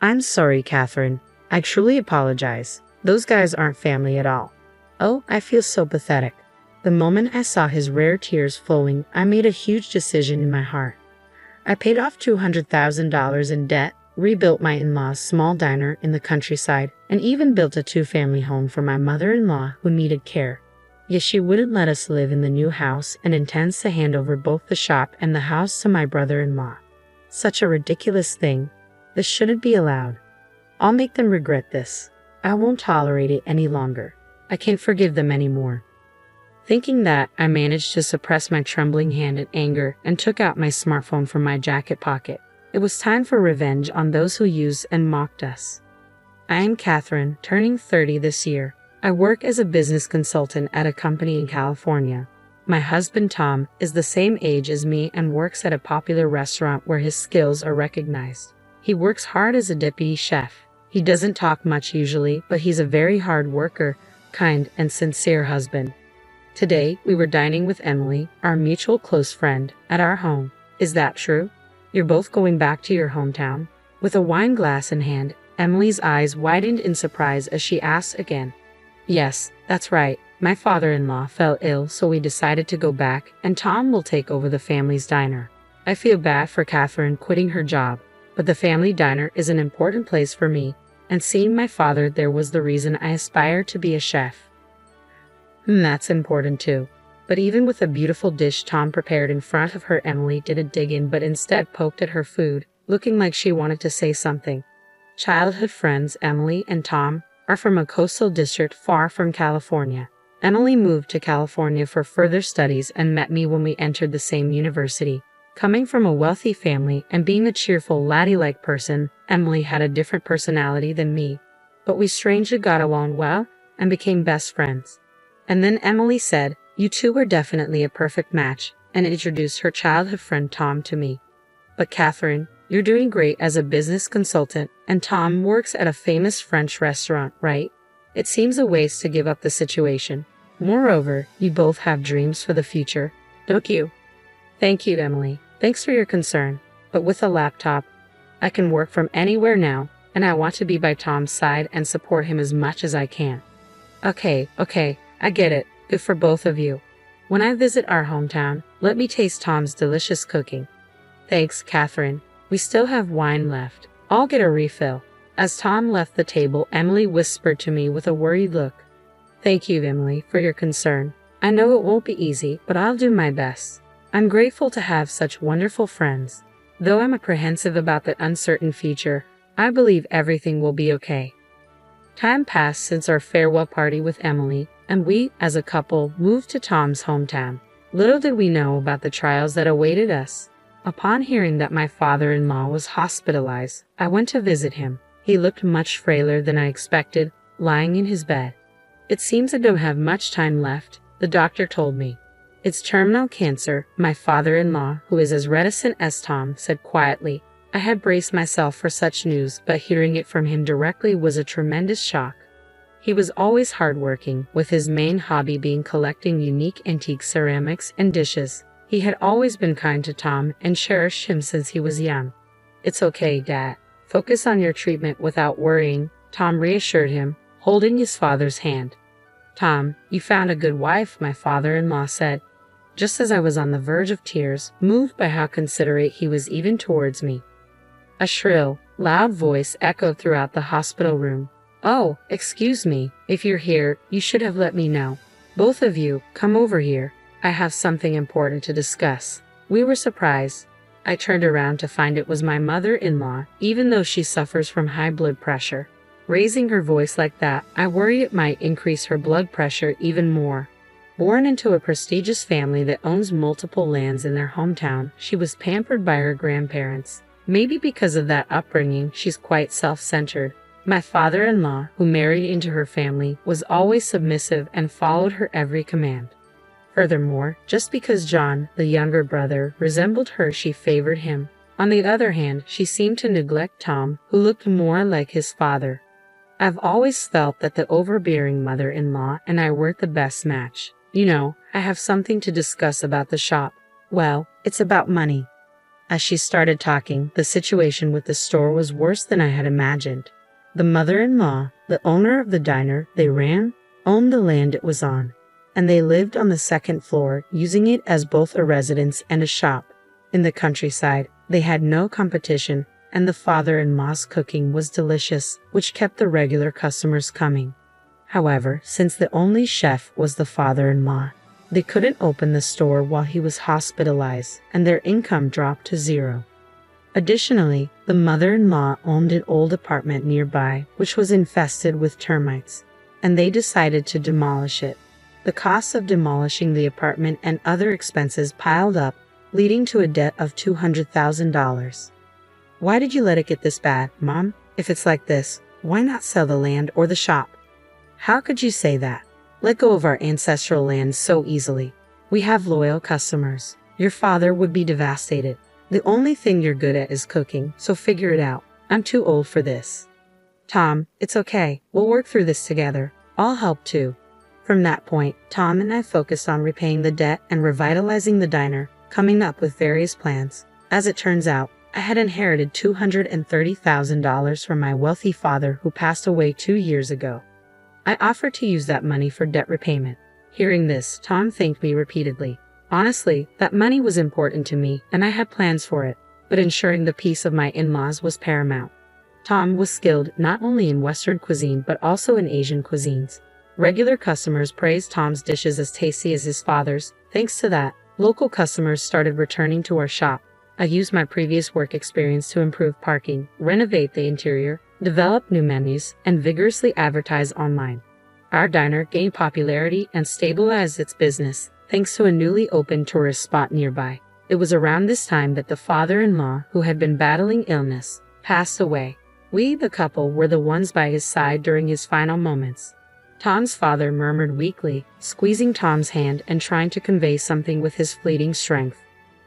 I'm sorry, Catherine. I truly apologize. Those guys aren't family at all. Oh, I feel so pathetic. The moment I saw his rare tears flowing, I made a huge decision in my heart. I paid off $200,000 in debt, rebuilt my in-laws' small diner in the countryside, and even built a two-family home for my mother-in-law who needed care. Yet she wouldn't let us live in the new house and intends to hand over both the shop and the house to my brother-in-law. Such a ridiculous thing. This shouldn't be allowed. I'll make them regret this. I won't tolerate it any longer. I can't forgive them anymore. Thinking that, I managed to suppress my trembling hand in anger and took out my smartphone from my jacket pocket. It was time for revenge on those who used and mocked us. I am Catherine, turning 30 this year. I work as a business consultant at a company in California. My husband Tom is the same age as me and works at a popular restaurant where his skills are recognized. He works hard as a deputy chef. He doesn't talk much usually, but he's a very hard worker, kind, and sincere husband. Today, we were dining with Emily, our mutual close friend, at our home. Is that true? You're both going back to your hometown? With a wine glass in hand, Emily's eyes widened in surprise as she asked again. Yes, that's right. My father-in-law fell ill, so we decided to go back, and Tom will take over the family's diner. I feel bad for Catherine quitting her job, but the family diner is an important place for me, and seeing my father there was the reason I aspired to be a chef. That's important too. But even with a beautiful dish Tom prepared in front of her, Emily didn't dig in but instead poked at her food, looking like she wanted to say something. Childhood friends Emily and Tom are from a coastal district far from California. Emily moved to California for further studies and met me when we entered the same university. Coming from a wealthy family and being a cheerful, laddie-like person, Emily had a different personality than me. But we strangely got along well and became best friends. And then Emily said, "You two are definitely a perfect match," and introduced her childhood friend Tom to me. But Catherine, you're doing great as a business consultant, and Tom works at a famous French restaurant, right? It seems a waste to give up the situation. Moreover, you both have dreams for the future, don't you? Thank you, Emily. Thanks for your concern. But with a laptop, I can work from anywhere now, and I want to be by Tom's side and support him as much as I can. Okay, I get it. Good for both of you. When I visit our hometown, let me taste Tom's delicious cooking. Thanks, Catherine. We still have wine left. I'll get a refill. As Tom left the table, Emily whispered to me with a worried look. Thank you, Emily, for your concern. I know it won't be easy, but I'll do my best. I'm grateful to have such wonderful friends. Though I'm apprehensive about the uncertain future, I believe everything will be okay. Time passed since our farewell party with Emily, and we, as a couple, moved to Tom's hometown. Little did we know about the trials that awaited us. Upon hearing that my father-in-law was hospitalized, I went to visit him. He looked much frailer than I expected, lying in his bed. It seems I don't have much time left, the doctor told me. It's terminal cancer, my father-in-law, who is as reticent as Tom, said quietly. I had braced myself for such news, but hearing it from him directly was a tremendous shock. He was always hardworking, with his main hobby being collecting unique antique ceramics and dishes. He had always been kind to Tom and cherished him since he was young. It's okay, Dad. Focus on your treatment without worrying, Tom reassured him, holding his father's hand. Tom, you found a good wife, my father-in-law said, just as I was on the verge of tears, moved by how considerate he was even towards me. A shrill, loud voice echoed throughout the hospital room. Oh, excuse me. If you're here, you should have let me know. Both of you, come over here. I have something important to discuss. We were surprised. I turned around to find it was my mother-in-law, even though she suffers from high blood pressure. Raising her voice like that, I worried it might increase her blood pressure even more. Born into a prestigious family that owns multiple lands in their hometown, she was pampered by her grandparents. Maybe because of that upbringing, she's quite self-centered. My father-in-law, who married into her family, was always submissive and followed her every command. Furthermore, just because John, the younger brother, resembled her, she favored him. On the other hand, she seemed to neglect Tom, who looked more like his father. I've always felt that the overbearing mother-in-law and I weren't the best match. You know, I have something to discuss about the shop. Well, it's about money. As she started talking, the situation with the store was worse than I had imagined. The mother-in-law, the owner of the diner they ran, owned the land it was on, and they lived on the second floor, using it as both a residence and a shop. In the countryside, they had no competition, and the father-in-law's cooking was delicious, which kept the regular customers coming. However, since the only chef was the father-in-law, they couldn't open the store while he was hospitalized, and their income dropped to zero. Additionally, the mother-in-law owned an old apartment nearby, which was infested with termites, and they decided to demolish it. The costs of demolishing the apartment and other expenses piled up, leading to a debt of $200,000. Why did you let it get this bad, Mom? If it's like this, why not sell the land or the shop? How could you say that? Let go of our ancestral land so easily. We have loyal customers. Your father would be devastated. The only thing you're good at is cooking, so figure it out. I'm too old for this. Tom, it's okay. We'll work through this together. I'll help too. From that point, Tom and I focused on repaying the debt and revitalizing the diner, coming up with various plans. As it turns out, I had inherited $230,000 from my wealthy father who passed away 2 years ago. I offered to use that money for debt repayment. Hearing this, Tom thanked me repeatedly. Honestly, that money was important to me, and I had plans for it, but ensuring the peace of my in-laws was paramount. Tom was skilled not only in Western cuisine but also in Asian cuisines. Regular customers praised Tom's dishes as tasty as his father's. Thanks to that, local customers started returning to our shop. I used my previous work experience to improve parking, renovate the interior, develop new menus, and vigorously advertise online. Our diner gained popularity and stabilized its business, thanks to a newly opened tourist spot nearby. It was around this time that the father-in-law, who had been battling illness, passed away. We, the couple, were the ones by his side during his final moments. Tom's father murmured weakly, squeezing Tom's hand and trying to convey something with his fleeting strength.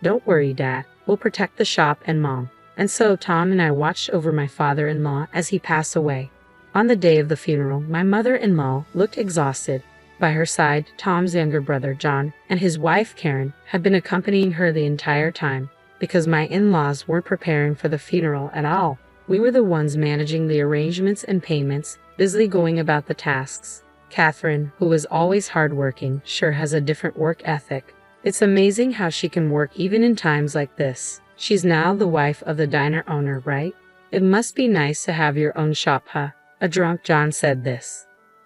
"Don't worry, Dad. We'll protect the shop and Mom." And so Tom and I watched over my father-in-law as he passed away. On the day of the funeral, my mother-in-law looked exhausted. By her side, Tom's younger brother, John, and his wife, Karen, had been accompanying her the entire time. Because my in-laws weren't preparing for the funeral at all, we were the ones managing the arrangements and payments, busily going about the tasks. Catherine, who was always hardworking, sure has a different work ethic. It's amazing how she can work even in times like this. She's now the wife of the diner owner, right? It must be nice to have your own shop, huh? A drunk John said this.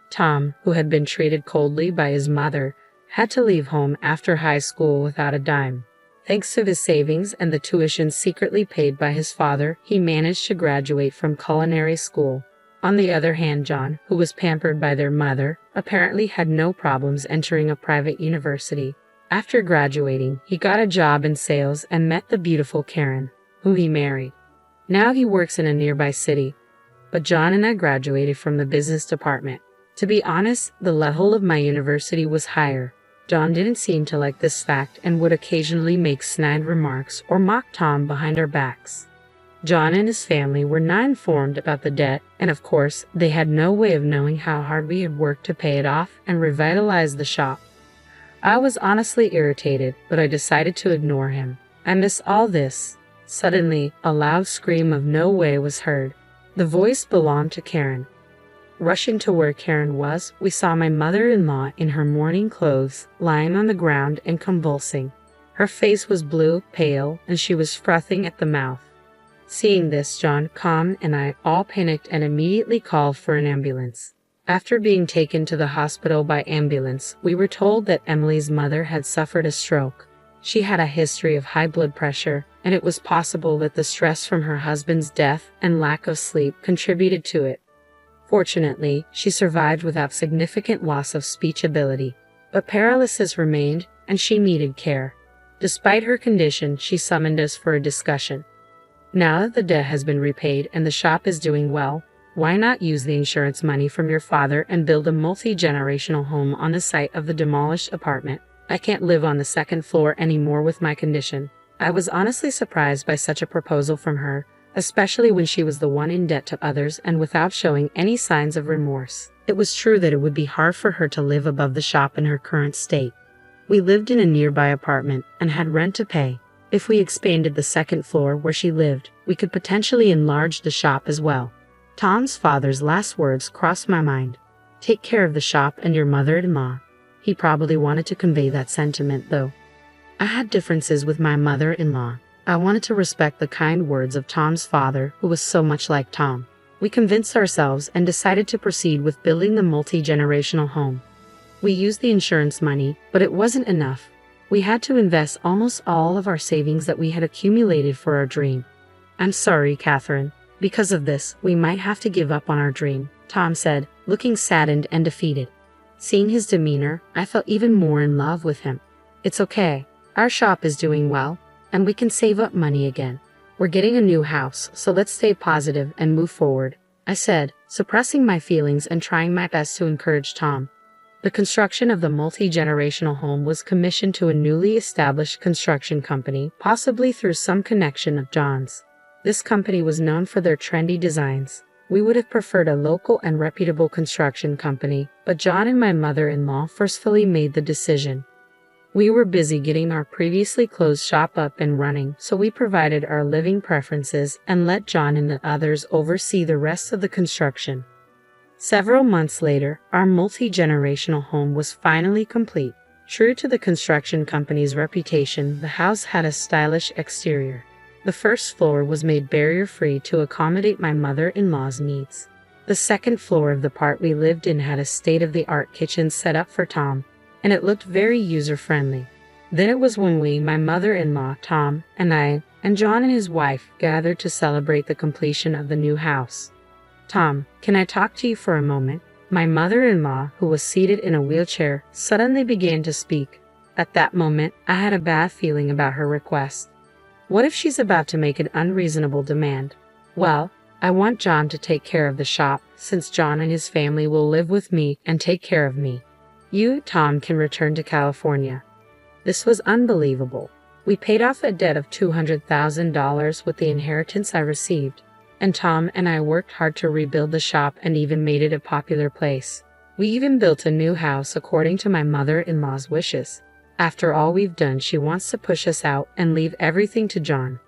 Tom, who had been treated coldly by his mother, had to leave home after high school without a dime. Thanks to his savings and the tuition secretly paid by his father, he managed to graduate from culinary school. On the other hand, John, who was pampered by their mother, apparently had no problems entering a private university. After graduating, he got a job in sales and met the beautiful Karen, who he married. Now he works in a nearby city. But John and I graduated from the business department. To be honest, the level of my university was higher. John didn't seem to like this fact and would occasionally make snide remarks or mock Tom behind our backs. John and his family were not informed about the debt, and of course, they had no way of knowing how hard we had worked to pay it off and revitalize the shop. I was honestly irritated, but I decided to ignore him. I miss all this. Suddenly, a loud scream of "No way" was heard. The voice belonged to Karen. Rushing to where Karen was, we saw my mother-in-law in her mourning clothes, lying on the ground and convulsing. Her face was blue, pale, and she was frothing at the mouth. Seeing this, John, Tom, and I all panicked and immediately called for an ambulance. After being taken to the hospital by ambulance, we were told that Emily's mother had suffered a stroke. She had a history of high blood pressure, and it was possible that the stress from her husband's death and lack of sleep contributed to it. Fortunately, she survived without significant loss of speech ability, but paralysis remained, and she needed care. Despite her condition, she summoned us for a discussion. Now that the debt has been repaid and the shop is doing well, why not use the insurance money from your father and build a multi-generational home on the site of the demolished apartment? I can't live on the second floor anymore with my condition. I was honestly surprised by such a proposal from her, especially when she was the one in debt to others and without showing any signs of remorse. It was true that it would be hard for her to live above the shop in her current state. We lived in a nearby apartment and had rent to pay. If we expanded the second floor where she lived, we could potentially enlarge the shop as well. Tom's father's last words crossed my mind. Take care of the shop and your mother-in-law. He probably wanted to convey that sentiment, though. I had differences with my mother-in-law. I wanted to respect the kind words of Tom's father, who was so much like Tom. We convinced ourselves and decided to proceed with building the multi-generational home. We used the insurance money, but it wasn't enough. We had to invest almost all of our savings that we had accumulated for our dream. I'm sorry, Catherine. Because of this, we might have to give up on our dream, Tom said, looking saddened and defeated. Seeing his demeanor, I felt even more in love with him. It's okay. Our shop is doing well, and we can save up money again. We're getting a new house, so let's stay positive and move forward, I said, suppressing my feelings and trying my best to encourage Tom. The construction of the multi-generational home was commissioned to a newly established construction company, possibly through some connection of John's. This company was known for their trendy designs. We would have preferred a local and reputable construction company, but John and my mother-in-law forcefully made the decision. We were busy getting our previously closed shop up and running, so we provided our living preferences and let John and the others oversee the rest of the construction. Several months later, our multi-generational home was finally complete. True to the construction company's reputation, the house had a stylish exterior. The first floor was made barrier-free to accommodate my mother-in-law's needs. The second floor of the part we lived in had a state-of-the-art kitchen set up for Tom, and it looked very user-friendly. Then it was when we, my mother-in-law, Tom, and I, and John and his wife, gathered to celebrate the completion of the new house. Tom, can I talk to you for a moment? My mother-in-law, who was seated in a wheelchair, suddenly began to speak. At that moment, I had a bad feeling about her request. What if she's about to make an unreasonable demand? Well, I want John to take care of the shop, since John and his family will live with me and take care of me. You, Tom, can return to California. This was unbelievable. We paid off a debt of $200,000 with the inheritance I received, and Tom and I worked hard to rebuild the shop and even made it a popular place. We even built a new house according to my mother-in-law's wishes. After all we've done, she wants to push us out and leave everything to John.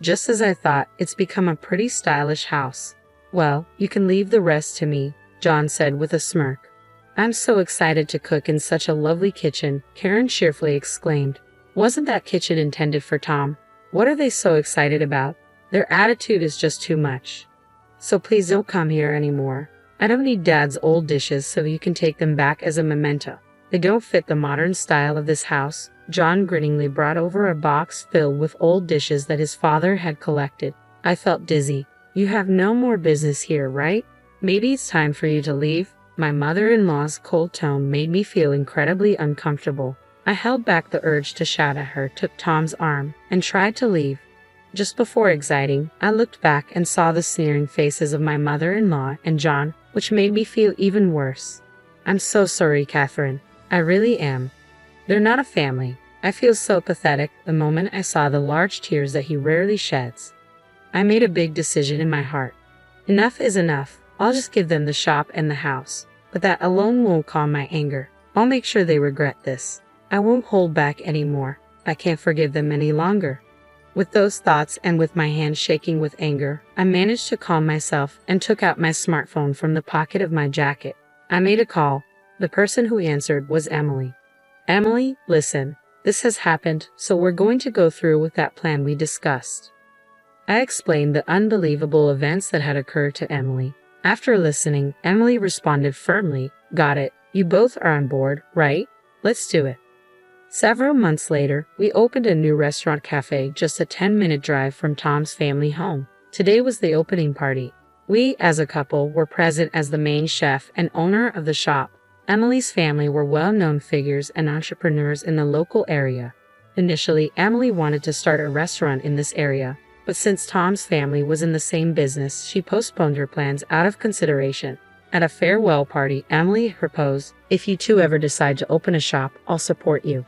Just as I thought, it's become a pretty stylish house. Well, you can leave the rest to me, John said with a smirk. I'm so excited to cook in such a lovely kitchen, Karen cheerfully exclaimed. Wasn't that kitchen intended for Tom? What are they so excited about? Their attitude is just too much. So please don't come here anymore. I don't need Dad's old dishes, so you can take them back as a memento. They don't fit the modern style of this house. John grinningly brought over a box filled with old dishes that his father had collected. I felt dizzy. You have no more business here, right? Maybe it's time for you to leave. My mother-in-law's cold tone made me feel incredibly uncomfortable. I held back the urge to shout at her, took Tom's arm, and tried to leave. Just before exiting, I looked back and saw the sneering faces of my mother-in-law and John, which made me feel even worse. I'm so sorry, Catherine. I really am. They're not a family. I feel so pathetic the moment I saw the large tears that he rarely sheds. I made a big decision in my heart. Enough is enough. I'll just give them the shop and the house. But that alone won't calm my anger. I'll make sure they regret this. I won't hold back anymore. I can't forgive them any longer. With those thoughts and with my hands shaking with anger, I managed to calm myself and took out my smartphone from the pocket of my jacket. I made a call. The person who answered was Emily. Emily, listen, this has happened, so we're going to go through with that plan we discussed. I explained the unbelievable events that had occurred to Emily. After listening, Emily responded firmly, Got it. You both are on board, right? Let's do it. Several months later, we opened a new restaurant cafe just a 10-minute drive from Tom's family home. Today was the opening party. We, as a couple, were present as the main chef and owner of the shop. Emily's family were well-known figures and entrepreneurs in the local area. Initially, Emily wanted to start a restaurant in this area, but since Tom's family was in the same business, she postponed her plans out of consideration. At a farewell party, Emily proposed, If you two ever decide to open a shop, I'll support you.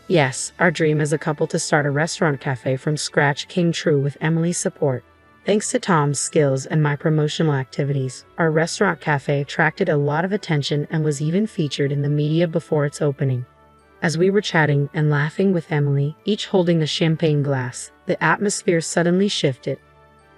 Yes, our dream as a couple to start a restaurant cafe from scratch came true with Emily's support. Thanks to Tom's skills and my promotional activities, our restaurant cafe attracted a lot of attention and was even featured in the media before its opening. As we were chatting and laughing with Emily, each holding a champagne glass, the atmosphere suddenly shifted.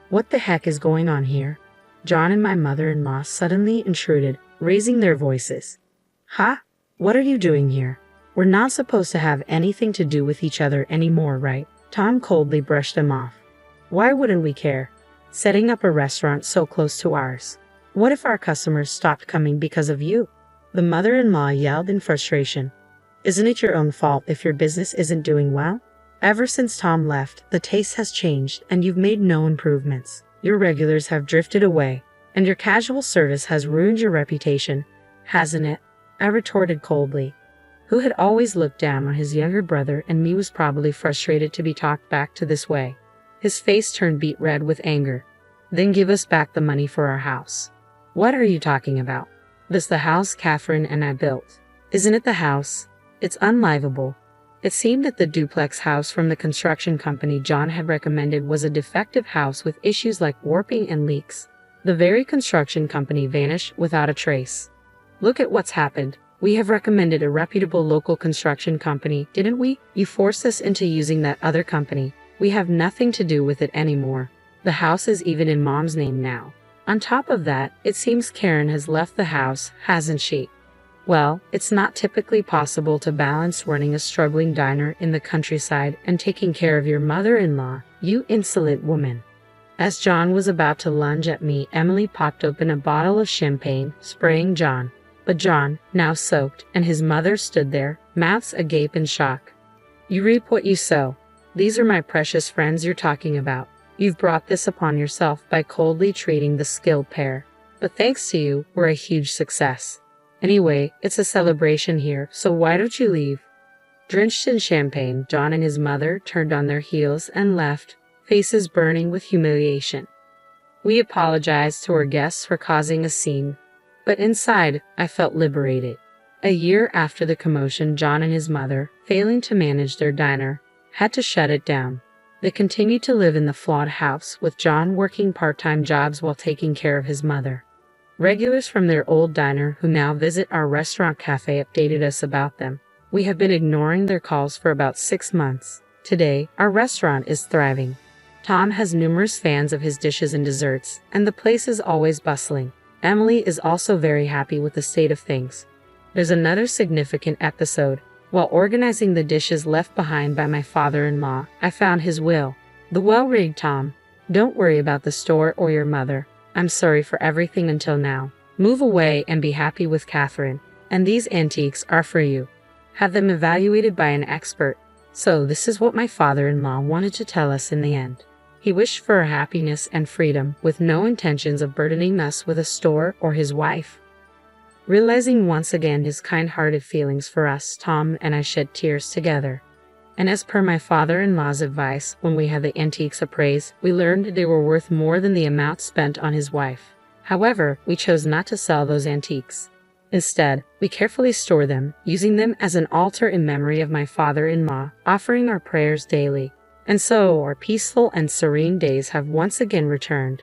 What the heck is going on here? John and my mother-in-law suddenly intruded, raising their voices. Ha? What are you doing here? We're not supposed to have anything to do with each other anymore, right? Tom coldly brushed them off. Why wouldn't we care? Setting up a restaurant so close to ours. What if our customers stopped coming because of you? The mother-in-law yelled in frustration. Isn't it your own fault if your business isn't doing well? Ever since Tom left, the taste has changed and you've made no improvements. Your regulars have drifted away, and your casual service has ruined your reputation, hasn't it? I retorted coldly. Who had always looked down on his younger brother and me was probably frustrated to be talked back to this way. His face turned beet red with anger. Then give us back the money for our house. What are you talking about? This the house Catherine and I built. Isn't it the house? It's unlivable. It seemed that the duplex house from the construction company John had recommended was a defective house with issues like warping and leaks. The very construction company vanished without a trace. Look at what's happened. We have recommended a reputable local construction company, didn't we? You forced us into using that other company. We have nothing to do with it anymore. The house is even in Mom's name now. On top of that, it seems Karen has left the house, hasn't she? Well, it's not typically possible to balance running a struggling diner in the countryside and taking care of your mother-in-law, you insolent woman. As John was about to lunge at me, Emily popped open a bottle of champagne, spraying John. But John, now soaked, and his mother stood there, mouths agape in shock. You reap what you sow. These are my precious friends you're talking about. You've brought this upon yourself by coldly treating the skilled pair. But thanks to you, we're a huge success. Anyway, it's a celebration here, so why don't you leave? Drenched in champagne, John and his mother turned on their heels and left, faces burning with humiliation. We apologized to our guests for causing a scene, but inside, I felt liberated. A year after the commotion, John and his mother, failing to manage their diner, had to shut it down. They continued to live in the flawed house, with John working part-time jobs while taking care of his mother. Regulars from their old diner who now visit our restaurant cafe updated us about them. We have been ignoring their calls for about 6 months. Today, our restaurant is thriving. Tom has numerous fans of his dishes and desserts, and the place is always bustling. Emily is also very happy with the state of things. There's another significant episode. While organizing the dishes left behind by my father-in-law, I found his will. The well-rigged Tom. Don't worry about the store or your mother. I'm sorry for everything until now. Move away and be happy with Catherine. And these antiques are for you. Have them evaluated by an expert. So this is what my father-in-law wanted to tell us in the end. He wished for our happiness and freedom, with no intentions of burdening us with a store or his wife. Realizing once again his kind-hearted feelings for us, Tom and I shed tears together. And as per my father-in-law's advice, when we had the antiques appraised, we learned they were worth more than the amount spent on his wife. However, we chose not to sell those antiques. Instead, we carefully store them, using them as an altar in memory of my father-in-law, offering our prayers daily. And so our peaceful and serene days have once again returned.